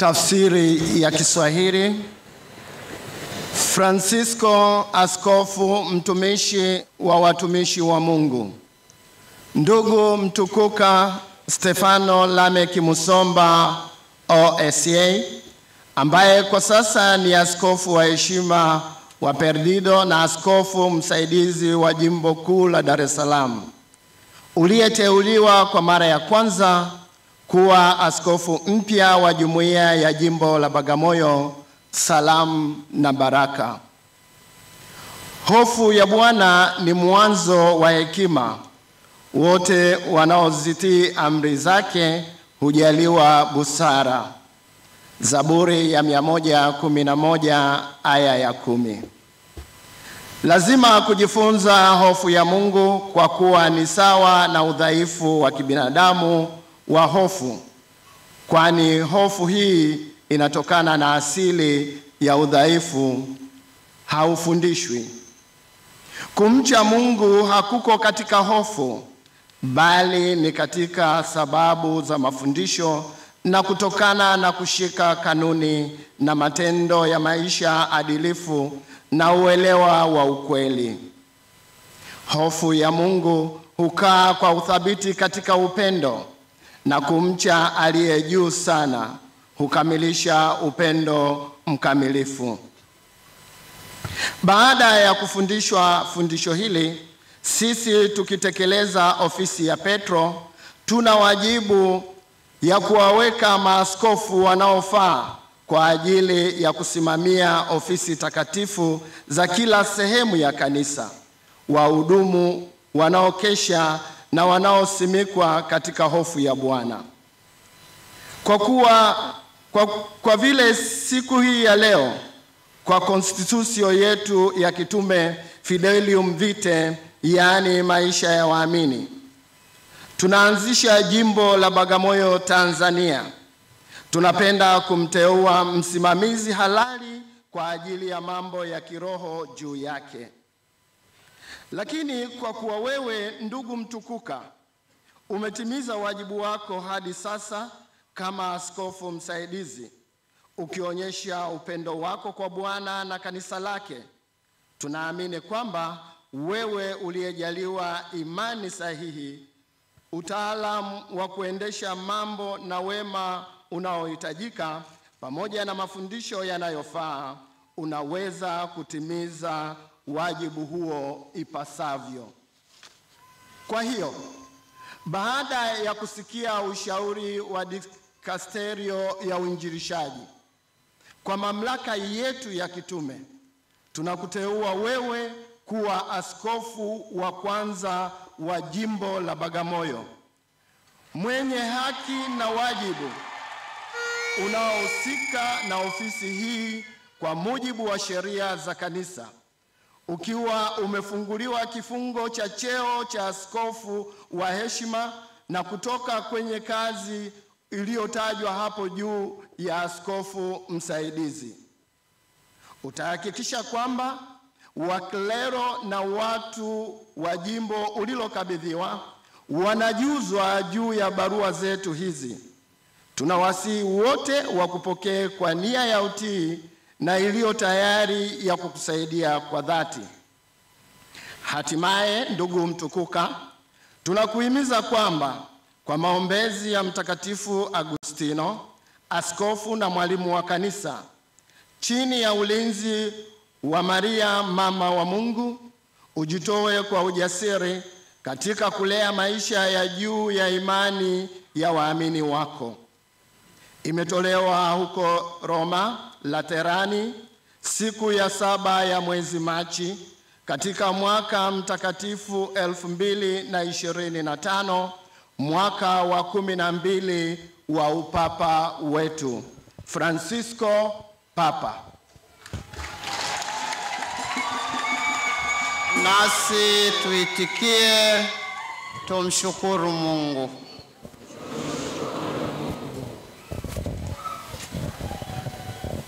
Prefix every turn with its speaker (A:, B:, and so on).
A: Tafsiri ya Kiswahili. Francisco, askofu mtumishi wa watumishi wa Mungu. Ndugu mtukuka Stefano Lameki Musomba OSA, ambaye kwa sasa ni askofu wa heshima wa Perdido na askofu msaidizi wa jimbo kuu la Dar es Salaam, uliyeteuliwa kwa mara ya kwanza kuwa askofu mpya wa jumuiya ya jimbo la Bagamoyo, Salamu na Baraka. Hofu ya Bwana ni mwanzo wa hekima. Wote wanaozitii amri zake hujaliwa busara. Zaburi ya 111 aya ya 10. Lazima kujifunza hofu ya Mungu kwa kuwa ni sawa na udhaifu wa kibinadamu wa hofu, kwani hofu hii inatokana na asili ya udhaifu, haufundishwi. Kumcha Mungu hakuko katika hofu, bali ni katika sababu za mafundisho na kutokana na kushika kanuni na matendo ya maisha adilifu na uelewa wa ukweli. Hofu ya Mungu hukaa kwa uthabiti katika upendo, na kumcha aliye juu sana hukamilisha upendo mkamilifu. Baada ya kufundishwa fundisho hili, sisi tukitekeleza ofisi ya Petro, tuna wajibu ya kuwaweka maaskofu wanaofaa kwa ajili ya kusimamia ofisi takatifu za kila sehemu ya kanisa, wahudumu wanaokesha na wanaosimikwa katika hofu ya Bwana. Kwa vile siku hii ya leo, kwa konstitusio yetu ya kitume Fidelium Vitae, yaani maisha ya waamini, tunaanzisha jimbo la Bagamoyo, Tanzania. Tunapenda kumteua msimamizi halali kwa ajili ya mambo ya kiroho juu yake. Lakini kwa kuwa wewe, ndugu mtukuka, umetimiza wajibu wako hadi sasa kama askofu msaidizi, ukionyesha upendo wako kwa Bwana na kanisa lake, tunaamini kwamba wewe uliyejaliwa imani sahihi, utaalamu wa kuendesha mambo na wema unaohitajika pamoja na mafundisho yanayofaa, unaweza kutimiza wajibu huo ipasavyo. Kwa hiyo, baada ya kusikia ushauri wa dikasterio ya uinjilishaji, kwa mamlaka yetu ya kitume, tunakuteua wewe kuwa askofu wa kwanza wa jimbo la Bagamoyo, mwenye haki na wajibu unaohusika na ofisi hii kwa mujibu wa sheria za kanisa, ukiwa umefunguliwa kifungo cha cheo cha askofu wa heshima na kutoka kwenye kazi iliyotajwa hapo juu ya askofu msaidizi. Utahakikisha kwamba waklero na watu wa jimbo ulilokabidhiwa wanajuzwa juu ya barua zetu hizi. Tunawasihi wote wakupokee kwa nia ya utii na iliyo tayari ya kukusaidia kwa dhati. Hatimaye, ndugu mtukuka, tunakuhimiza kwamba kwa maombezi ya Mtakatifu Agustino, askofu na mwalimu wa kanisa, chini ya ulinzi wa Maria mama wa Mungu, ujitoe kwa ujasiri katika kulea maisha ya juu ya imani ya waamini wako. Imetolewa huko Roma, Laterani, siku ya 7 ya mwezi Machi, katika mwaka mtakatifu 2025, mwaka wa 12 wa upapa wetu Francisco Papa.
B: Nasi tuitikie, tumshukuru Mungu.